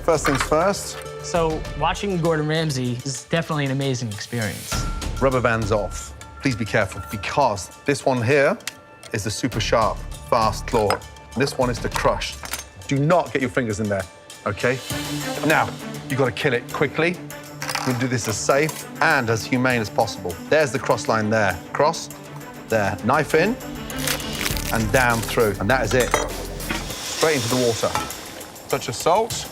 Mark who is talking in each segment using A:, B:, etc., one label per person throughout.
A: first things first.
B: So watching Gordon Ramsay is definitely an amazing experience.
A: Rubber bands off. Please be careful, because this one here is the super sharp, fast claw. This one is the crush. Do not get your fingers in there, okay? Now, you've got to kill it quickly. We'll do this as safe and as humane as possible. There's the cross line there. Cross, there. Knife in and down through, and that is it. Straight into the water. Touch of salt,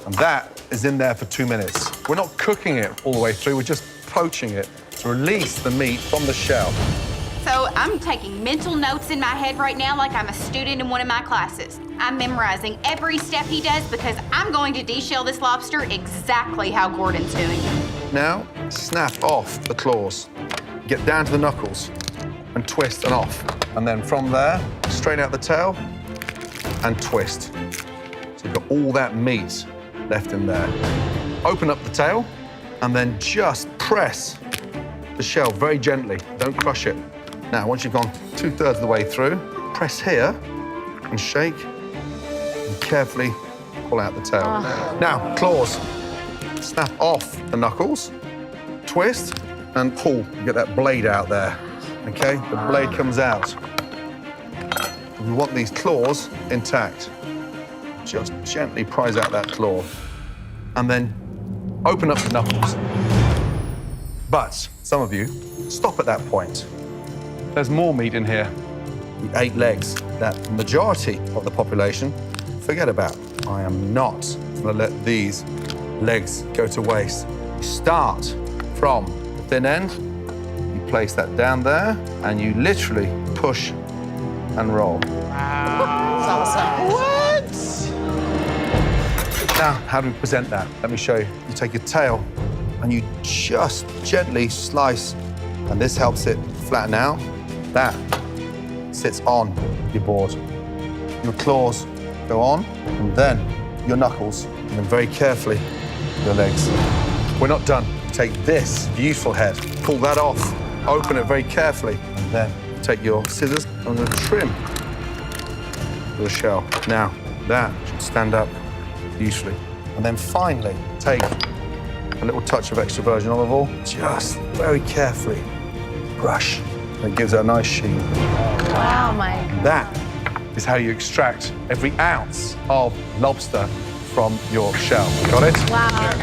A: and that is in there for 2 minutes. We're not cooking it all the way through, we're just poaching it to release the meat from the shell.
C: So I'm taking mental notes in my head right now like I'm a student in one of my classes. I'm memorizing every step he does because I'm going to deshell this lobster exactly how Gordon's doing it.
A: Now, snap off the claws. Get down to the knuckles and twist and off. And then from there, straighten out the tail and twist. So you've got all that meat left in there. Open up the tail and then just press the shell very gently. Don't crush it. Now, once you've gone 2/3 of the way through, press here and shake and carefully pull out the tail. Now, claws. Snap off the knuckles, twist and pull. You get that blade out there, okay? The blade comes out. We want these claws intact. Just gently prise out that claw and then open up the knuckles. But some of you stop at that point. There's more meat in here. The 8 legs that the majority of the population forget about. I am not gonna let these legs go to waste. You start from the thin end, you place that down there, and you literally push and roll.
B: Wow. That's awesome.
D: What?
A: Now, how do we present that? Let me show you. You take your tail and you just gently slice, and this helps it flatten out. That sits on your board. Your claws go on, and then your knuckles, and then very carefully, your legs. We're not done. Take this beautiful head, pull that off, open it very carefully, and then take your scissors and then trim the shell. Now, that should stand up beautifully. And then finally, take a little touch of extra virgin olive oil, just very carefully brush. It gives it a nice sheen.
D: Wow, Mike.
A: That is how you extract every ounce of lobster from your shell. Got it?
D: Wow.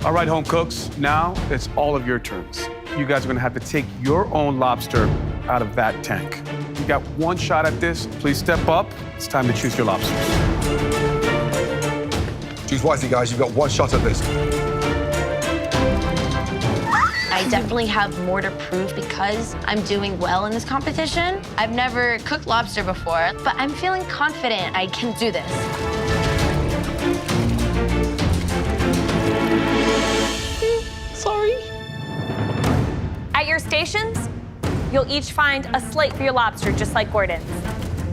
E: All right, home cooks, now it's all of your turns. You guys are gonna have to take your own lobster out of that tank. You got one shot at this. Please step up. It's time to choose your lobsters.
A: Choose wisely, guys. You've got one shot at this.
D: I definitely have more to prove because I'm doing well in this competition. I've never cooked lobster before, but I'm feeling confident I can do this.
F: Sorry. At your stations, you'll each find a slate for your lobster, just like Gordon's.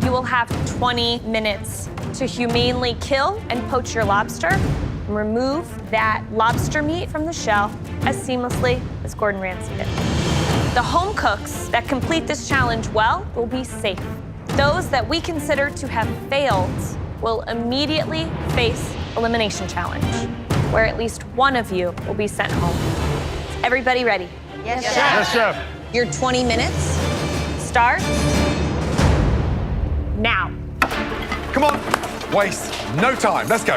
F: You will have 20 minutes to humanely kill and poach your lobster and remove that lobster meat from the shell as seamlessly as Gordon Ramsay did. The home cooks that complete this challenge well will be safe. Those that we consider to have failed will immediately face elimination challenge, where at least one of you will be sent home. Is everybody ready?
D: Yes,
E: Yes,
D: chef.
E: chef.
G: Your 20 minutes?
F: Start now.
A: Come on. Waste no time. Let's go.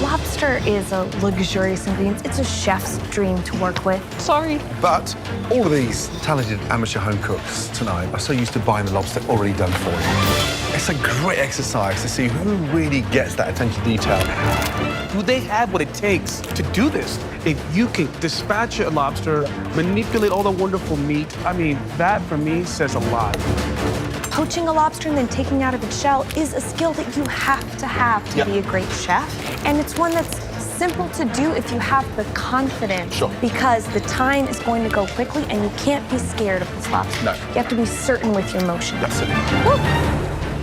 F: Lobster is a luxurious ingredient. It's a chef's dream to work with.
D: Sorry.
A: But all of these talented amateur home cooks tonight are so used to buying the lobster already done for you. It's a great exercise to see who really gets that attention to detail.
E: Do they have what it takes to do this? If you can dispatch a lobster, manipulate all the wonderful meat, I mean, that for me says a lot.
F: Poaching a lobster and then taking out of its shell is a skill that you have to be a great chef. And it's one that's simple to do if you have the confidence.
A: Sure.
F: Because the time is going to go quickly and you can't be scared of this lobster.
A: No.
F: You have to be certain with your motion.
A: That's it.
F: Woo.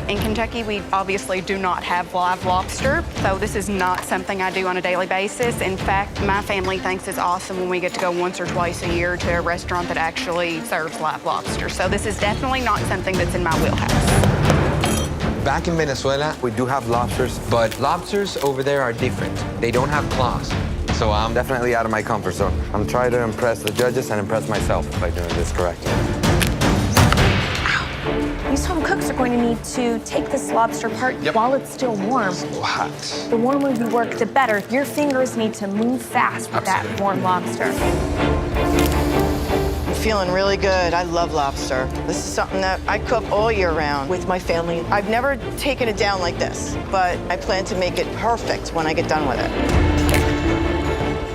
G: In Kentucky, we obviously do not have live lobster, so this is not something I do on a daily basis. In fact, my family thinks it's awesome when we get to go once or twice a year to a restaurant that actually serves live lobster. So this is definitely not something that's in my wheelhouse.
H: Back in Venezuela, we do have lobsters, but lobsters over there are different. They don't have claws. So I'm definitely out of my comfort zone. I'm trying to impress the judges and impress myself by doing this correctly.
F: These home cooks are going to need to take this lobster apart while it's still warm.
H: So hot.
F: The warmer you work, the better. Your fingers need to move fast with that warm lobster.
I: I'm feeling really good. I love lobster. This is something that I cook all year round with my family. I've never taken it down like this, but I plan to make it perfect when I get done with it.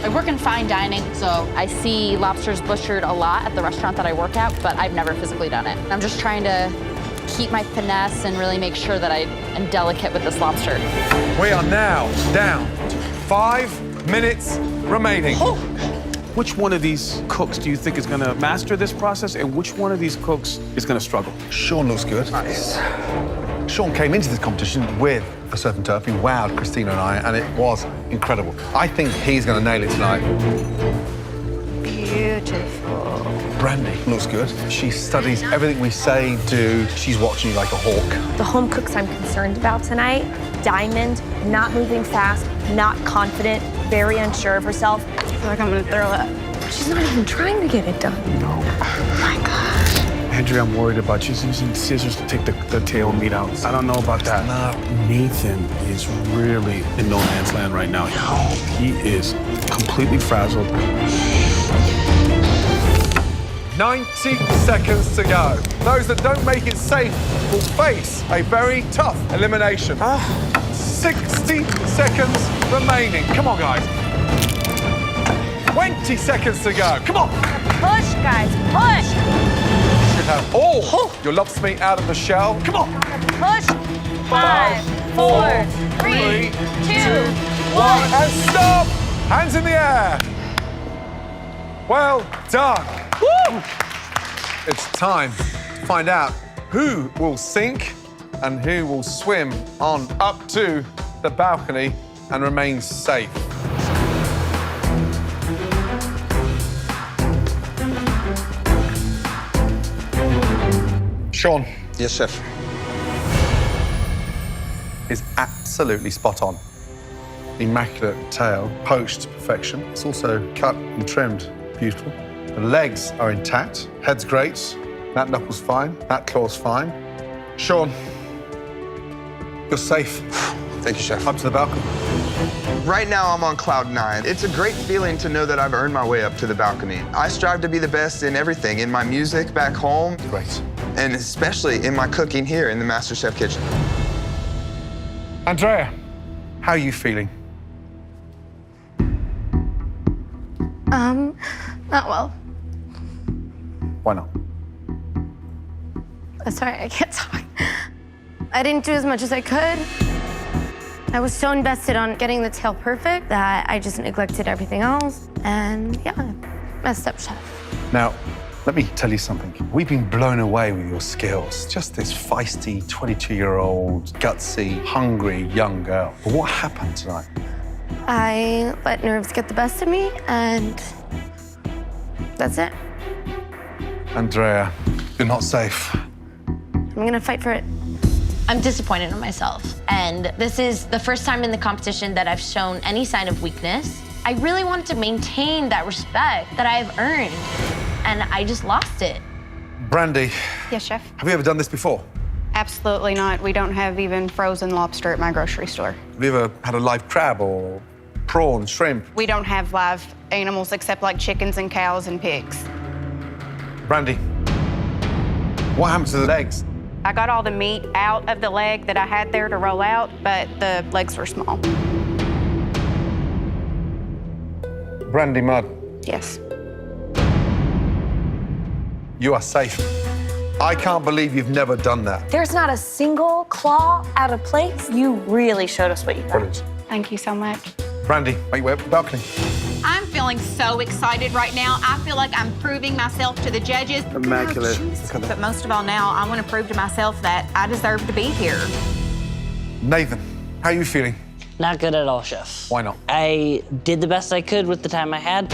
J: I work in fine dining, so I see lobsters butchered a lot at the restaurant that I work at, but I've never physically done it. I'm just trying to keep my finesse and really make sure that I am delicate with this lobster.
A: We are now down to 5 minutes remaining.
E: Which one of these cooks do you think is gonna master this process, and which one of these cooks is gonna struggle?
A: Sean looks good. Nice. Sean came into this competition with a surf and turf. He wowed Christina and I, and it was incredible. I think he's going to nail it tonight.
G: Beautiful.
A: Brandy looks good. She studies everything we say, do. She's watching you like a hawk.
F: The home cooks I'm concerned about tonight, Diamond, not moving fast, not confident, very unsure of herself.
G: I feel like I'm gonna throw up.
F: She's not even trying to get it done.
E: No.
G: Oh my gosh.
E: Andrea, I'm worried about you using scissors to take the tail meat out. I don't know about that. Nathan is really in no man's land right now. He is completely frazzled.
A: 90 seconds to go. Those that don't make it safe will face a very tough elimination. 60 seconds remaining. Come on, guys. 20 seconds to go. Come on.
F: Push, guys, push!
A: You have all your lobster meat out of the shell. Come on.
F: Push! 5, 4, 3, 2, 1.
A: And stop. Hands in the air. Well done. Woo! It's time to find out who will sink and who will swim on up to the balcony and remain safe. Sean.
H: Yes, chef.
A: Is absolutely spot on. Immaculate tail, poached to perfection. It's also cut and trimmed, beautiful. The legs are intact, head's great, that knuckle's fine, that claw's fine. Sean, you're safe.
H: Thank you, chef.
A: Up to the balcony.
K: Right now, I'm on cloud 9. It's a great feeling to know that I've earned my way up to the balcony. I strive to be the best in everything, in my music back home.
A: Great.
K: And especially in my cooking here in the MasterChef kitchen.
A: Andrea, how are you feeling?
D: Not well.
A: Why not?
D: Sorry, I can't talk. I didn't do as much as I could. I was so invested on getting the tail perfect that I just neglected everything else. And yeah, messed up, chef.
A: Now, let me tell you something. We've been blown away with your skills. Just this feisty, 22-year-old, gutsy, hungry young girl. But what happened tonight?
D: I let nerves get the best of me, and that's it.
A: Andrea, you're not safe.
D: I'm gonna fight for it. I'm disappointed in myself, and this is the first time in the competition that I've shown any sign of weakness. I really wanted to maintain that respect that I've earned, and I just lost it.
A: Brandy.
G: Yes, chef?
A: Have you ever done this before?
G: Absolutely not. We don't have even frozen lobster at my grocery store.
A: Have you ever had a live crab or prawn, shrimp?
G: We don't have live animals except like chickens and cows and pigs.
A: Brandy, what happened to the legs?
G: I got all the meat out of the leg that I had there to roll out, but the legs were small.
A: Brandy Mudd,
G: Yes.
A: you are safe. I can't believe you've never done that.
F: There's not a single claw out of place. You really showed us what you got.
A: Brilliant.
G: Thank you so much.
A: Brandy, make your way up to the balcony.
C: I'm feeling feeling so excited right now. I feel like I'm proving myself to the judges.
E: Immaculate.
C: But most of all now, I want to prove to myself that I deserve to be here.
A: Nathan, how are you feeling?
L: Not good at all, chef.
A: Why not?
L: I did the best I could with the time I had,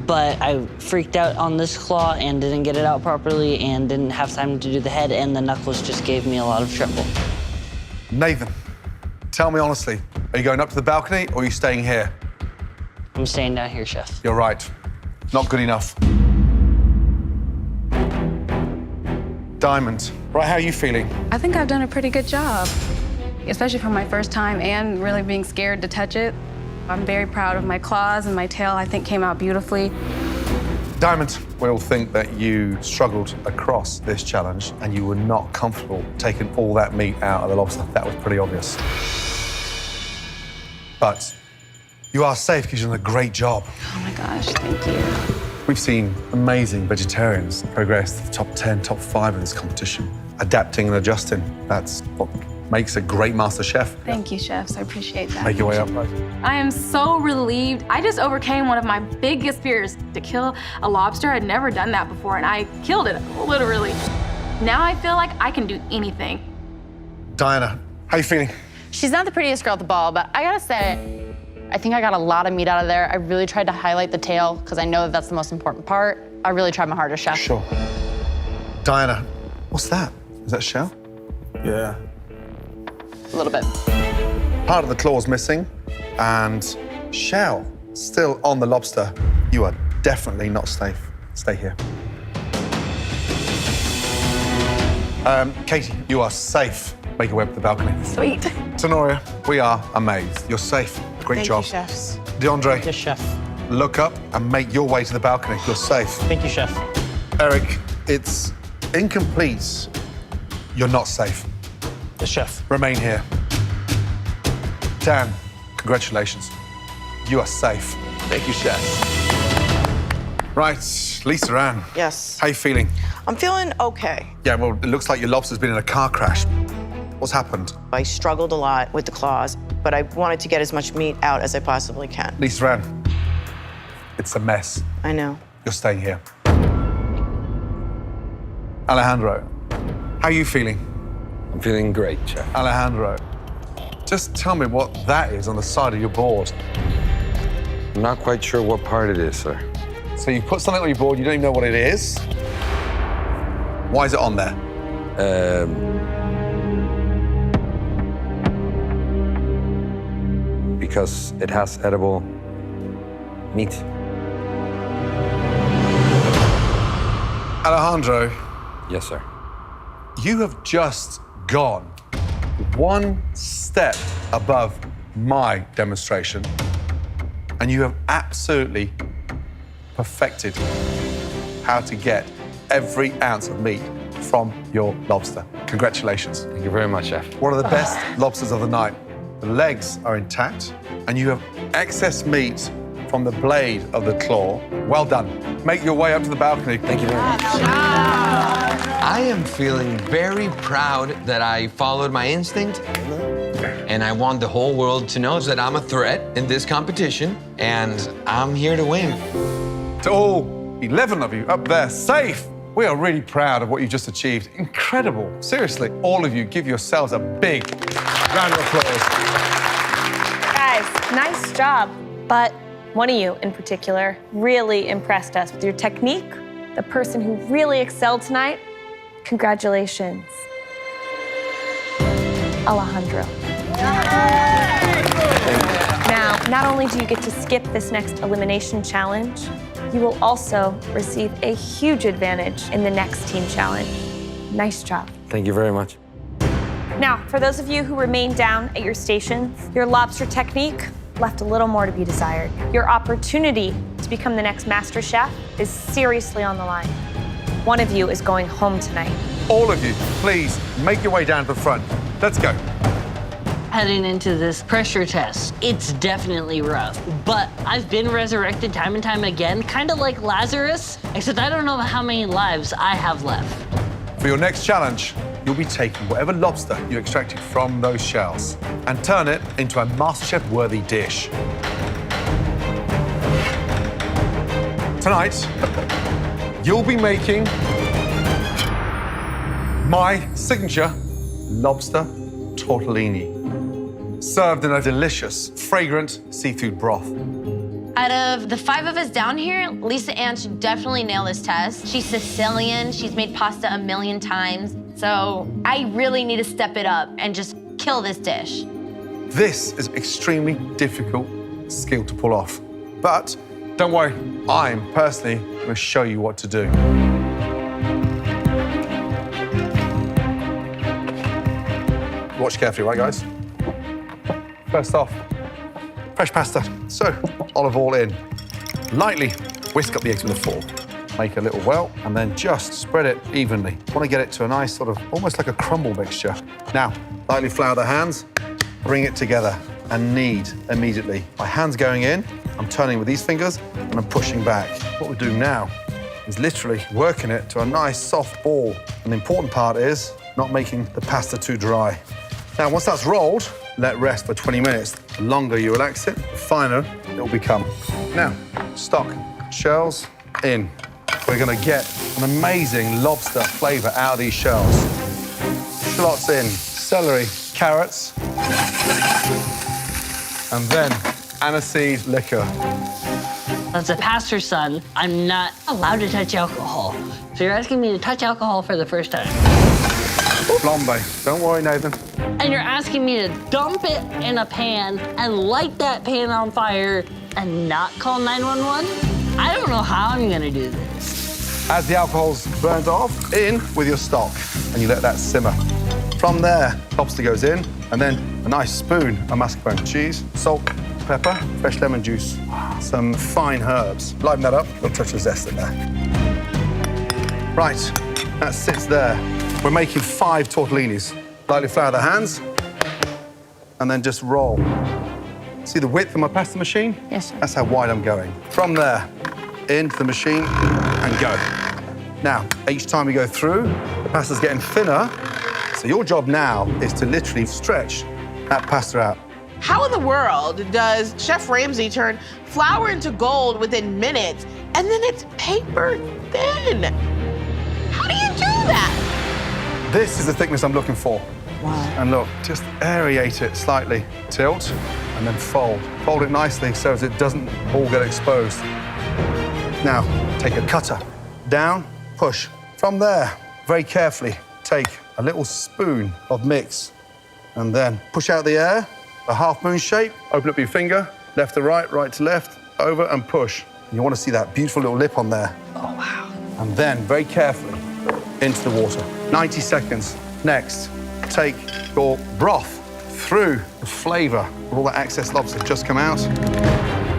L: but I freaked out on this claw and didn't get it out properly and didn't have time to do the head, and the knuckles just gave me a lot of trouble.
A: Nathan, tell me honestly, are you going up to the balcony or are you staying here?
L: I'm staying down here, chef.
A: You're right. Not good enough. Diamond, right, how are you feeling?
G: I think I've done a pretty good job, especially for my first time and really being scared to touch it. I'm very proud of my claws, and my tail, I think, came out beautifully.
A: Diamond, we all think that you struggled across this challenge and you were not comfortable taking all that meat out of the lobster. That was pretty obvious. But you are safe because you've done a great job.
G: Oh my gosh, thank you.
A: We've seen amazing vegetarians progress to the top 10, top 5 of this competition, adapting and adjusting. That's what makes a great master chef.
G: Thank you, chefs. I appreciate that.
A: Make your way up.
M: I am so relieved. I just overcame one of my biggest fears, to kill a lobster. I'd never done that before, and I killed it, literally. Now I feel like I can do anything.
A: Diana, how are you feeling?
J: She's not the prettiest girl at the ball, but I gotta say, I think I got a lot of meat out of there. I really tried to highlight the tail because I know that that's the most important part. I really tried my hardest, chef.
A: Sure. Diana, what's that? Is that shell?
E: Yeah.
J: A little bit.
A: Part of the claw's missing, and shell still on the lobster. You are definitely not safe. Stay here. Katie, you are safe. Make your way up to the balcony.
M: Sweet.
A: Tenoria, we are amazed. You're safe. Great job.
I: Thank you, chefs.
A: DeAndre,
L: Yes, chef.
A: look up and make your way to the balcony. You're safe.
L: Thank you, chef.
A: Eric, it's incomplete. You're not safe.
L: Yes, chef.
A: Remain here. Dan, congratulations. You are safe.
H: Thank you, chef.
A: Right, Lisa Ann.
I: Yes.
A: How you feeling?
I: I'm feeling okay.
A: Yeah, well, it looks like your lobster's been in a car crash. What's happened?
I: I struggled a lot with the claws, but I wanted to get as much meat out as I possibly can.
A: Lisa Ann, it's a mess.
I: I know.
A: You're staying here. Alejandro, how are you feeling?
H: I'm feeling great, chef.
A: Alejandro, just tell me what that is on the side of your board.
H: I'm not quite sure what part it is, sir.
A: So you put something on your board, you don't even know what it is? Why is it on there?
H: Because it has edible meat.
A: Alejandro,
H: Yes, sir.
A: you have just gone one step above my demonstration, and you have absolutely perfected how to get every ounce of meat from your lobster. Congratulations.
H: Thank you very much, chef.
A: One of the best lobsters of the night. The legs are intact, and you have excess meat from the blade of the claw. Well done. Make your way up to the balcony.
H: Thank you very much. I am feeling very proud that I followed my instinct, and I want the whole world to know that I'm a threat in this competition, and I'm here to win.
A: To all 11 of you up there, safe. We are really proud of what you just achieved. Incredible. Seriously, all of you, give yourselves a big round of applause.
F: Guys, nice job. But one of you in particular really impressed us with your technique. The person who really excelled tonight, congratulations. Alejandro. Now, not only do you get to skip this next elimination challenge, you will also receive a huge advantage in the next team challenge. Nice job.
H: Thank you very much.
F: Now, for those of you who remain down at your stations, your lobster technique left a little more to be desired. Your opportunity to become the next Master Chef is seriously on the line. One of you is going home tonight.
A: All of you, please make your way down to the front. Let's go.
L: Heading into this pressure test, it's definitely rough. But I've been resurrected time and time again, kind of like Lazarus, except I don't know how many lives I have left.
A: For your next challenge, you'll be taking whatever lobster you extracted from those shells and turn it into a MasterChef-worthy dish. Tonight, you'll be making my signature lobster tortellini, served in a delicious, fragrant seafood broth.
D: Out of the 5 of us down here, Lisa Ann should definitely nail this test. She's Sicilian, she's made pasta a million times, so I really need to step it up and just kill this dish.
A: This is extremely difficult skill to pull off. But don't worry, I'm personally going to show you what to do. Watch carefully, right, guys? First off, fresh pasta. So, olive oil in. Lightly whisk up the eggs with a fork. Make a little well, and then just spread it evenly. Want to get it to a nice sort of, almost like a crumble mixture. Now, lightly flour the hands, bring it together, and knead immediately. My hand's going in, I'm turning with these fingers, and I'm pushing back. What we're doing now is literally working it to a nice soft ball. And the important part is not making the pasta too dry. Now, once that's rolled, let rest for 20 minutes. The longer you relax it, the finer it will become. Now, stock, shells in. We're gonna get an amazing lobster flavor out of these shells. Shallots in, celery, carrots, and then aniseed liquor.
L: As a pastor's son, I'm not allowed to touch alcohol. So you're asking me to touch alcohol for the first time.
A: Flambe. Don't worry, Nathan.
L: And you're asking me to dump it in a pan and light that pan on fire and not call 911? I don't know how I'm gonna do this.
A: As the alcohol's burnt off, in with your stock, and you let that simmer. From there, lobster goes in, and then a nice spoon of mascarpone cheese, salt, pepper, fresh lemon juice, some fine herbs. Liven that up, a little touch of zest in there. Right, that sits there. We're making 5 tortellinis. Lightly flour the hands, and then just roll. See the width of my pasta machine?
D: Yes, sir.
A: That's how wide I'm going. From there, into the machine, and go. Now, each time you go through, the pasta's getting thinner, so your job now is to literally stretch that pasta out.
N: How in the world does Chef Ramsay turn flour into gold within minutes, and then it's paper thin? How do you do that?
A: This is the thickness I'm looking for.
N: Wow.
A: And look, just aerate it slightly. Tilt, and then fold. Fold it nicely so as it doesn't all get exposed. Now, take a cutter. Down, push. From there, very carefully, take a little spoon of mix, and then push out the air, a half moon shape. Open up your finger, left to right, right to left, over and push. And you want to see that beautiful little lip on there.
N: Oh, wow.
A: And then, very carefully, into the water. 90 seconds. Next, take your broth through the flavor of all that excess lobster just come out.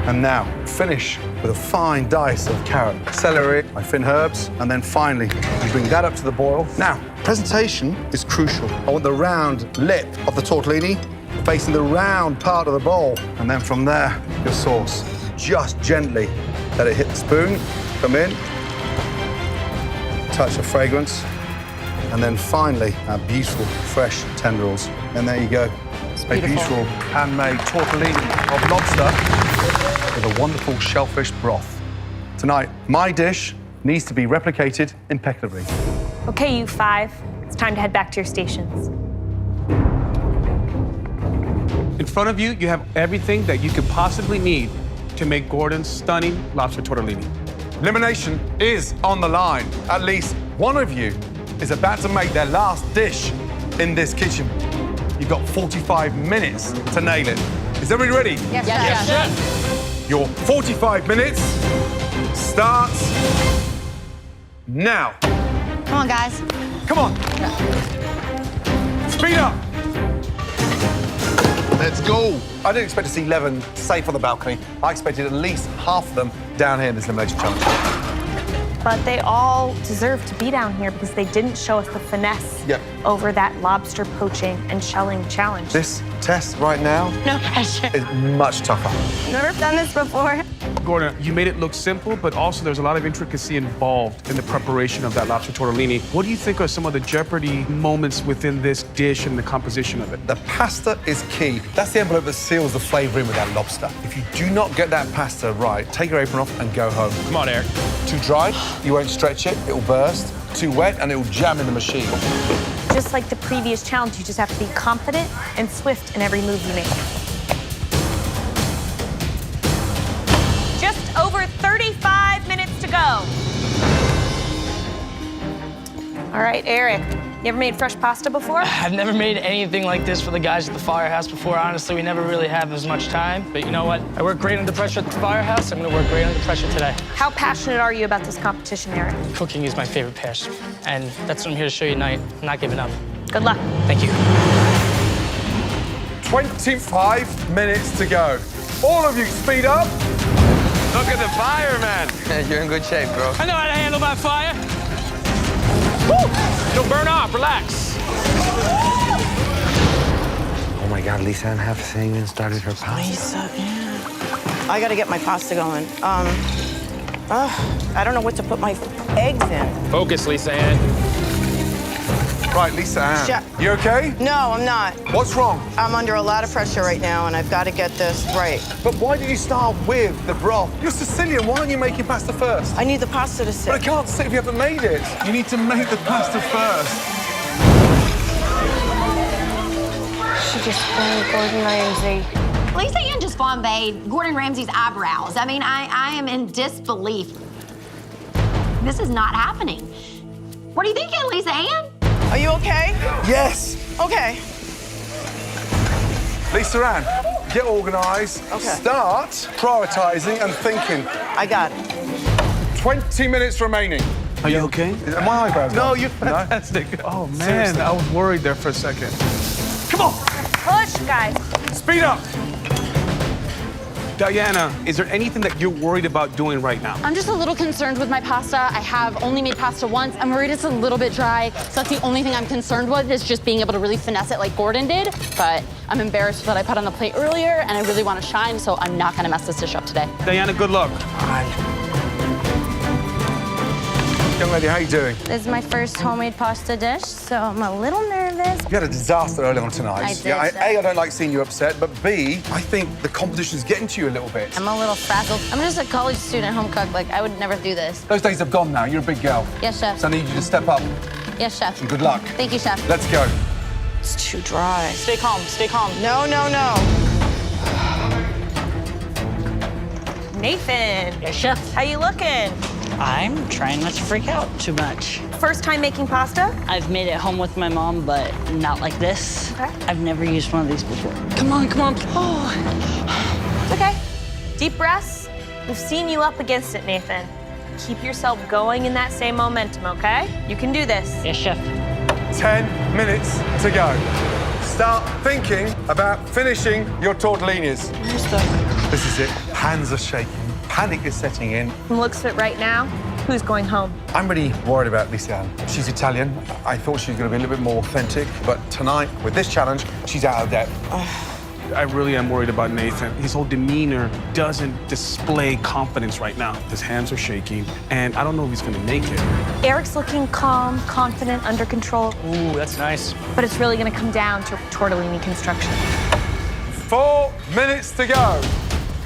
A: And now, finish with a fine dice of carrot, celery, my thin herbs, and then finally, you bring that up to the boil. Now, presentation is crucial. I want the round lip of the tortellini facing the round part of the bowl. And then from there, your sauce. Just gently let it hit the spoon, come in, touch of fragrance, and then finally, our beautiful, fresh tendrils. And there you go. It's a beautiful handmade tortellini of lobster with a wonderful shellfish broth. Tonight, my dish needs to be replicated impeccably.
F: Okay, you 5, it's time to head back to your stations.
E: In front of you, you have everything that you could possibly need to make Gordon's stunning lobster tortellini.
A: Elimination is on the line. At least one of you is about to make their last dish in this kitchen. You've got 45 minutes to nail it. Is everybody ready?
J: Yes,
A: Your 45 minutes starts now.
J: Come on, guys.
A: Come on. Speed up.
K: Let's go.
A: I didn't expect to see 11 safe on the balcony. I expected at least half of them down here in this elimination challenge.
F: But they all deserve to be down here because they didn't show us the finesse over that lobster poaching and shelling challenge.
A: This test right now
D: No pressure.
A: is much tougher.
G: Never done this before.
E: Gordon, you made it look simple, but also there's a lot of intricacy involved in the preparation of that lobster tortellini. What do you think are some of the jeopardy moments within this dish and the composition of it?
A: The pasta is key. That's the envelope that seals the flavour in with that lobster. If you do not get that pasta right, take your apron off and go home.
E: Come on, Eric.
A: Too dry, you won't stretch it, it'll burst. Too wet, and it'll jam in the machine.
F: Just like the previous challenge, you just have to be confident and swift in every move you make. Just over 35 minutes to go. All right, Eric, you ever made fresh pasta before?
B: I've never made anything like this for the guys at the firehouse before. Honestly, we never really have as much time. But you know what? I work great under pressure at the firehouse. I'm gonna work great under pressure today.
F: How passionate are you about this competition, Eric?
B: Cooking is my favorite passion. And that's what I'm here to show you tonight. I'm not giving up.
F: Good luck.
B: Thank you.
A: 25 minutes to go. All of you, speed up.
H: Look at the fire, man. You're in good shape, bro.
B: I know how to handle my fire. Woo! Don't burn off, relax.
H: Oh my God, Lisa Ann half even started her pasta.
I: I gotta get my pasta going. I don't know what to put my eggs in.
B: Focus, Lisa Ann.
A: Right, Lisa Ann.
I: Chef.
A: You okay?
I: No, I'm not.
A: What's wrong?
I: I'm under a lot of pressure right now, and I've got to get this right.
A: But why did you start with the broth? You're Sicilian, why aren't you making pasta first?
I: I need the pasta to sit.
A: But it can't sit if you haven't made it. You need to make the pasta first.
D: She just flambed Gordon Ramsay.
C: Lisa Ann just flambéed Gordon Ramsay's eyebrows. I mean, I am in disbelief. This is not happening. What are you thinking, Lisa Ann?
I: Are you okay?
A: Yes.
I: Okay.
A: Lisa Ann, get organised.
I: Okay.
A: Start prioritising and thinking.
I: I got it.
A: 20 minutes remaining.
E: Are you okay?
A: Are my eyebrows
E: No,
A: done?
E: you're fantastic. Oh, man,
A: Seriously.
E: I was worried there for a second.
A: Come on,
F: Push, guys.
A: speed up.
E: Diana, is there anything that you're worried about doing right now?
J: I'm just a little concerned with my pasta. I have only made pasta once. I'm worried it's a little bit dry. So that's the only thing I'm concerned with is just being able to really finesse it like Gordon did. But I'm embarrassed with what I put on the plate earlier and I really want to shine, so I'm not gonna mess this dish up today.
E: Diana, good luck.
A: Young lady, how you doing?
D: This is my first homemade pasta dish, so I'm a little nervous.
A: You had a disaster early on tonight.
D: I did,
A: Yeah,
D: Chef.
A: A, I don't like seeing you upset, but B, I think the competition's getting to you a little bit.
D: I'm a little frazzled. I'm just a college student home cook. Like, I would never do this.
A: Those days have gone now. You're a big girl.
D: Yes, chef.
A: So I need you to step up.
D: Yes, chef.
A: And good luck.
D: Thank you, chef.
A: Let's go.
I: It's too dry.
J: Stay calm, stay calm.
I: No, no, no.
F: Nathan,
L: Yes, chef.
F: how you looking?
L: I'm trying not to freak out too much.
F: First time making pasta?
L: I've made it home with my mom, but not like this.
F: Okay.
L: I've never used one of these before. Come on, come on.
F: Oh. It's okay. Deep breaths. We've seen you up against it, Nathan. Keep yourself going in that same momentum, okay? You can do this.
L: Yes, chef.
A: 10 minutes to go. Start thinking about finishing your tortellinis.
I: Where's the...
A: This is it. Hands are shaking. Panic is setting in.
F: From the looks of it right now, who's going home?
A: I'm really worried about Lisa Ann. She's Italian. I thought she was going to be a little bit more authentic, but tonight, with this challenge, she's out of depth.
E: I really am worried about Nathan. His whole demeanor doesn't display confidence right now. His hands are shaking, and I don't know if he's gonna make it.
F: Eric's looking calm, confident, under control,
B: Ooh, that's nice.
F: but it's really gonna come down to tortellini construction.
A: 4 minutes to go.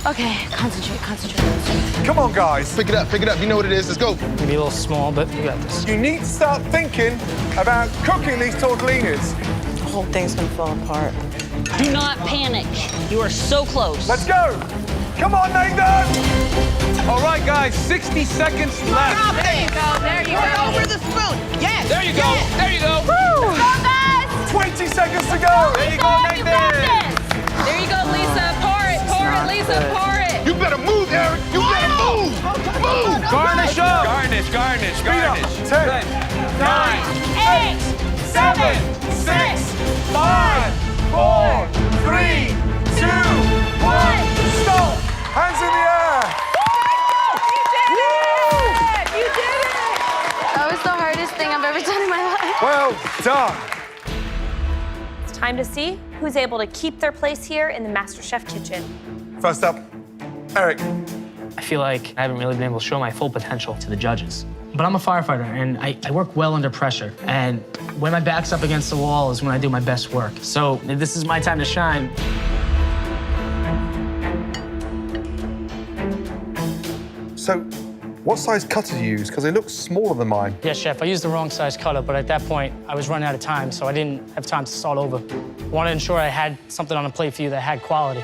D: Okay, concentrate, concentrate.
A: Come on, guys.
K: Pick it up, pick it up. You know what it is. Let's go.
B: Maybe a little small, but you got this.
A: You need to start thinking about cooking these tortellinis.
I: The whole thing's gonna fall apart.
L: Do not panic. You are so close.
A: Let's go. Come on, Nathan.
E: All right, guys, 60 seconds left.
N: Stop it.
C: There you
N: Pour it
C: go.
N: over the spoon. Yes.
E: There you go.
N: Yes.
E: There you go.
C: Go, guys.
A: 20 seconds to go.
E: There you go, Nathan.
J: There you go, Lisa. Pour it, Lisa, pour it.
K: You better move, Eric. You better move. Move.
E: Garnish up.
H: Garnish, garnish, garnish.
A: 10, 9, 8, 7, 6, 5, 4, 3, 2, 1. Stop. Hands in the air.
D: You did it! That was the hardest thing I've ever done in my life.
A: Well done.
F: It's time to see who's able to keep their place here in the MasterChef kitchen.
A: First up, Eric.
B: I feel like I haven't really been able to show my full potential to the judges. But I'm a firefighter, and I work well under pressure. And when my back's up against the wall is when I do my best work. So this is my time to shine.
A: So, what size cutter do you use? Because they look smaller than mine.
B: Yes, chef, I used the wrong size cutter, but at that point, I was running out of time, so I didn't have time to start over. I wanted to ensure I had something on the plate for you that had quality.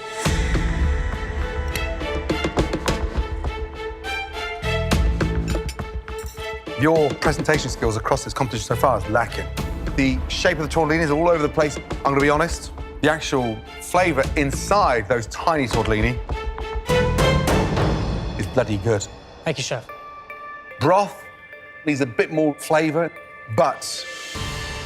A: Your presentation skills across this competition so far is lacking. The shape of the tortellini is all over the place. I'm gonna be honest, the actual flavor inside those tiny tortellini is bloody good.
B: Thank you, chef.
A: Broth needs a bit more flavor, but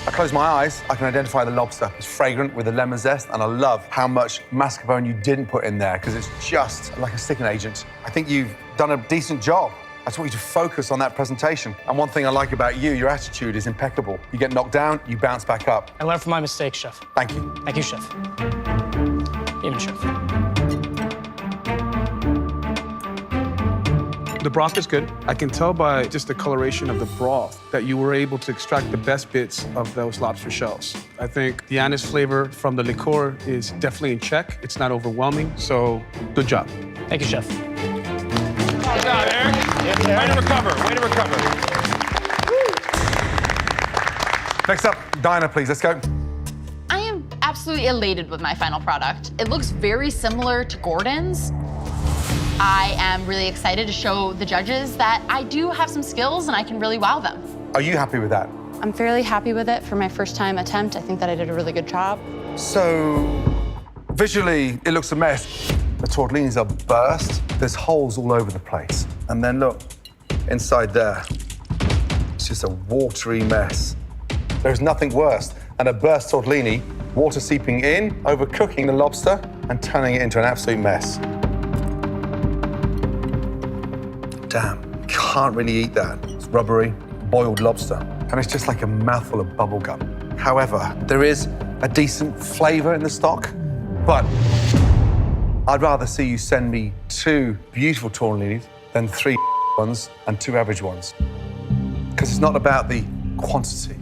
A: I close my eyes, I can identify the lobster. It's fragrant with the lemon zest, and I love how much mascarpone you didn't put in there, because it's just like a sticking agent. I think you've done a decent job. I just want you to focus on that presentation. And one thing I like about you, your attitude is impeccable. You get knocked down, you bounce back up.
B: I learned from my mistakes, chef.
A: Thank you.
B: Thank you, chef. Even chef.
E: The broth is good. I can tell by just the coloration of the broth that you were able to extract the best bits of those lobster shells. I think the anise flavor from the liqueur is definitely in check. It's not overwhelming, so good job.
B: Thank you, chef.
O: Good job, Eric. Way to recover, way to recover.
A: Next up, Dinah, please, let's go.
J: I am absolutely elated with my final product. It looks very similar to Gordon's. I am really excited to show the judges that I do have some skills and I can really wow them.
A: Are you happy with that?
J: I'm fairly happy with it for my first time attempt. I think that I did a really good job.
A: So, visually, it looks a mess. The tortellinis are burst. There's holes all over the place. And then look, inside there, it's just a watery mess. There's nothing worse than a burst tortellini, water seeping in, overcooking the lobster, and turning it into an absolute mess. Damn, can't really eat that. It's rubbery, boiled lobster, and it's just like a mouthful of bubble gum. However, there is a decent flavor in the stock, but I'd rather see you send me 2 beautiful tortellinis than 3 ones and 2 average ones. Because it's not about the quantity.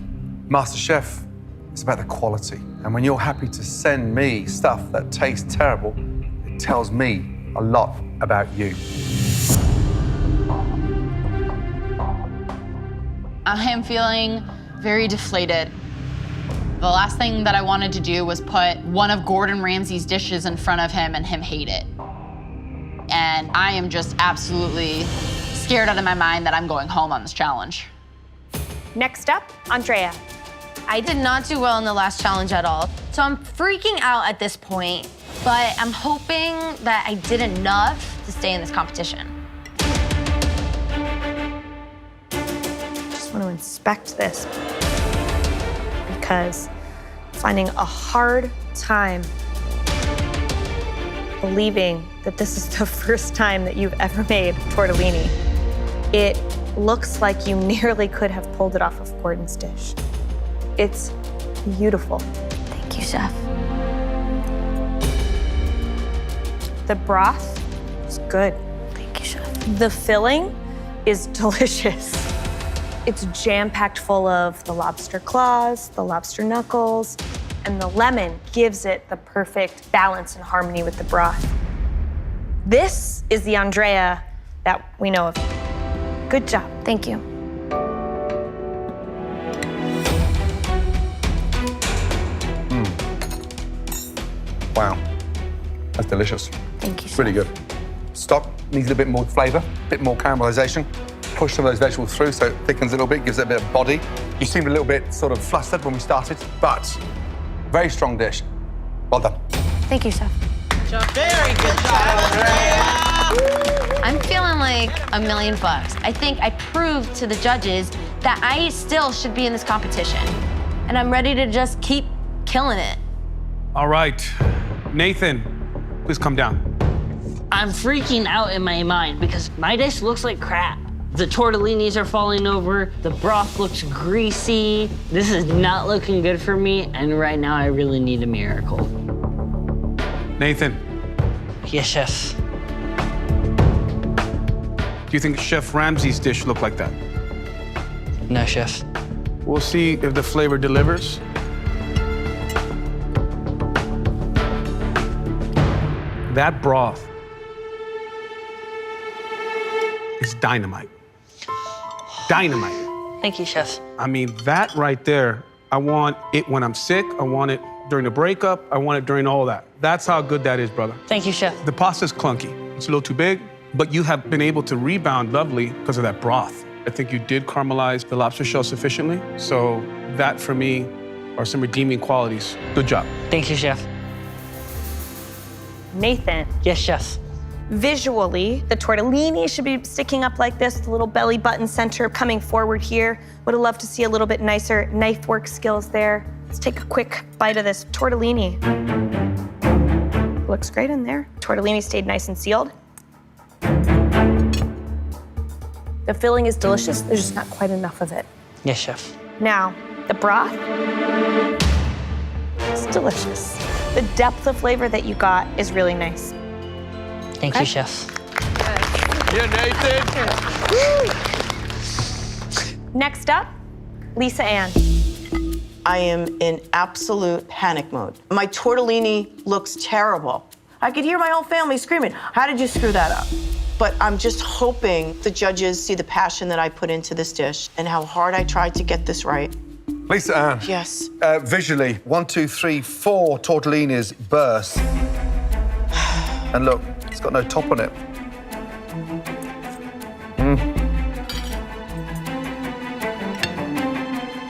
A: MasterChef, it's about the quality. And when you're happy to send me stuff that tastes terrible, it tells me a lot about you.
J: I am feeling very deflated. The last thing that I wanted to do was put one of Gordon Ramsay's dishes in front of him and him hate it. And I am just absolutely scared out of my mind that I'm going home on this challenge.
F: Next up, Andrea.
D: I did not do well in the last challenge at all, so I'm freaking out at this point, but I'm hoping that I did enough to stay in this competition.
F: Just want to inspect this because I'm finding a hard time believing that this is the first time that you've ever made tortellini. It looks like you nearly could have pulled it off of Gordon's dish. It's beautiful.
D: Thank you, chef.
F: The broth is good.
D: Thank you, chef.
F: The filling is delicious. It's jam-packed full of the lobster claws, the lobster knuckles, and the lemon gives it the perfect balance and harmony with the broth. This is the Andrea that we know of. Good job.
D: Thank you.
A: Wow, that's delicious.
D: Thank you, chef.
A: Really good. Stock needs a bit more flavor, a bit more caramelization. Push some of those vegetables through so it thickens a little bit, gives it a bit of body. You seemed a little bit sort of flustered when we started, but very strong dish. Well done.
D: Thank you, chef.
N: Very good job, Andrea.
D: I'm feeling like $1 million. I think I proved to the judges that I still should be in this competition. And I'm ready to just keep killing it.
E: All right, Nathan, please come down.
L: I'm freaking out in my mind because my dish looks like crap. The tortellinis are falling over, the broth looks greasy. This is not looking good for me, and right now I really need a miracle.
E: Nathan.
B: Yes, chef.
E: Do you think Chef Ramsay's dish looked like that?
L: No, chef.
E: We'll see if the flavor delivers. That broth is dynamite. Dynamite.
L: Thank you, chef.
E: I mean, that right there, I want it when I'm sick. I want it during the breakup. I want it during all that. That's how good that is, brother.
L: Thank you, chef.
E: The pasta's clunky. It's a little too big, but you have been able to rebound lovely because of that broth. I think you did caramelize the lobster shell sufficiently. So that, for me, are some redeeming qualities. Good job.
L: Thank you, chef.
F: Nathan,
L: Yes, chef.
F: visually, the tortellini should be sticking up like this, the little belly button center coming forward here. Would have loved to see a little bit nicer knife work skills there. Let's take a quick bite of this tortellini. Looks great in there. Tortellini stayed nice and sealed. The filling is delicious, there's just not quite enough of it.
L: Yes, chef.
F: Now, the broth, it's delicious. The depth of flavor that you got is really nice.
L: Thank you, chef.
O: Yeah, Nathan.
F: Next up, Lisa Ann.
I: I am in absolute panic mode. My tortellini looks terrible. I could hear my whole family screaming, how did you screw that up? But I'm just hoping the judges see the passion that I put into this dish and how hard I tried to get this right.
A: Lisa Ann.
I: Yes.
A: Visually, 1, 2, 3, 4 tortellinis burst. And look, it's got no top on it.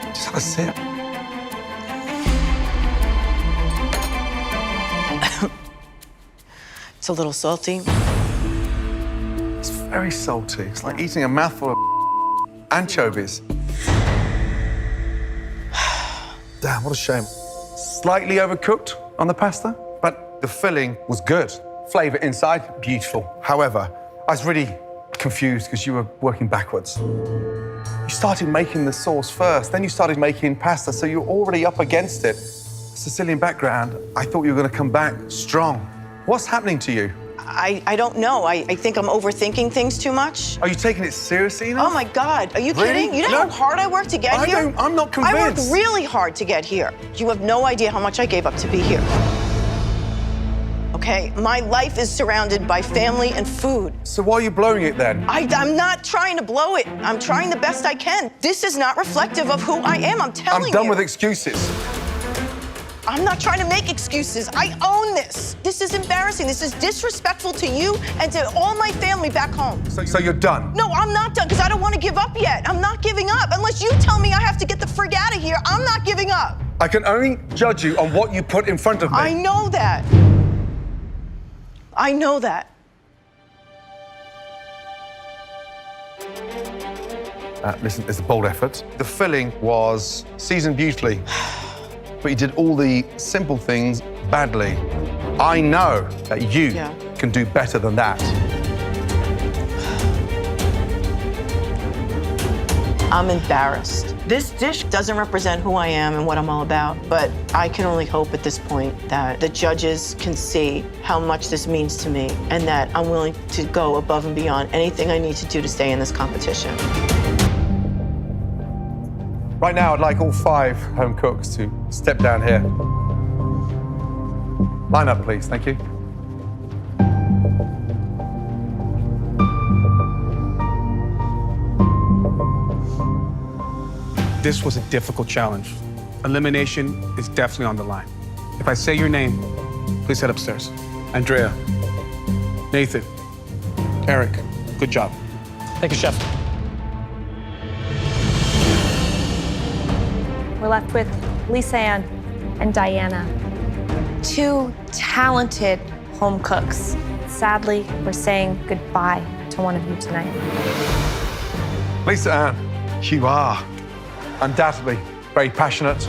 A: Just have a sip.
I: It's a little salty.
A: It's very salty. It's like eating a mouthful of anchovies. Damn, what a shame. Slightly overcooked on the pasta, but the filling was good. Flavor inside, beautiful. However, I was really confused because you were working backwards. You started making the sauce first, then you started making pasta, so you're already up against it. Sicilian background, I thought you were gonna come back strong. What's happening to you?
I: I don't know. I think I'm overthinking things too much.
A: Are you taking it seriously enough?
I: Oh my God, are you
A: Really?
I: kidding? You know how hard I worked to get here?
A: I'm not
I: I worked
A: convinced.
I: really hard to get here. You have no idea how much I gave up to be here. Okay, my life is surrounded by family and food.
A: So why are you blowing it then?
I: I'm not trying to blow it. I'm trying the best I can. This is not reflective of who I am, I'm telling you.
A: I'm done with excuses.
I: I'm not trying to make excuses. I own this. This is embarrassing. This is disrespectful to you and to all my family back home.
A: So you're done?
I: No, I'm not done because I don't want to give up yet. I'm not giving up. Unless you tell me I have to get the frig out of here, I'm not giving up.
A: I can only judge you on what you put in front of me.
I: I know that. I know that.
A: Listen, it's a bold effort. The filling was seasoned beautifully, but you did all the simple things badly. I know that you can do better than that.
I: I'm embarrassed. This dish doesn't represent who I am and what I'm all about, but I can only hope at this point that the judges can see how much this means to me and that I'm willing to go above and beyond anything I need to do to stay in this competition.
A: Right now, I'd like all 5 home cooks to step down here. Line up, please. Thank you.
E: This was a difficult challenge. Elimination is definitely on the line. If I say your name, please head upstairs. Andrea, Nathan, Eric, good job.
B: Thank you, chef.
F: We're left with Lisa Ann and Diana. 2 talented home cooks. Sadly, we're saying goodbye to one of you tonight.
A: Lisa Ann, you are undoubtedly very passionate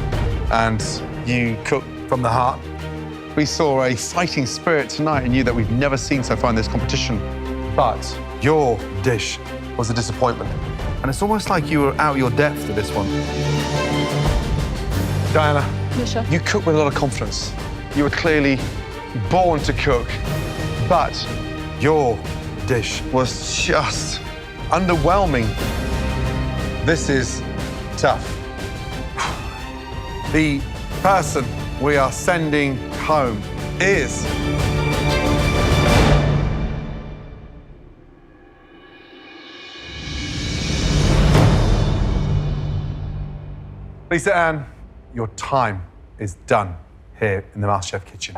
A: and you cook from the heart. We saw a fighting spirit tonight in you that we've never seen so far in this competition. But your dish was a disappointment. And it's almost like you were out your depth to this one. Diana, you cook with a lot of confidence. You were clearly born to cook, but your dish was just underwhelming. This is tough. The person we are sending home is... Lisa Ann, your time is done here in the MasterChef kitchen.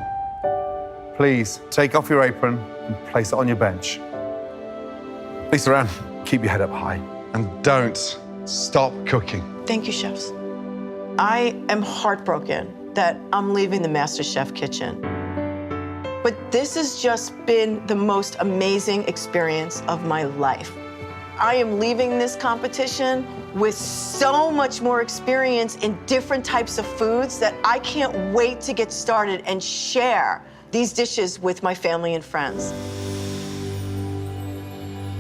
A: Please take off your apron and place it on your bench. Lisa Ann, keep your head up high and don't stop cooking.
I: Thank you, chefs. I am heartbroken that I'm leaving the MasterChef kitchen. But this has just been the most amazing experience of my life. I am leaving this competition with so much more experience in different types of foods that I can't wait to get started and share these dishes with my family and friends.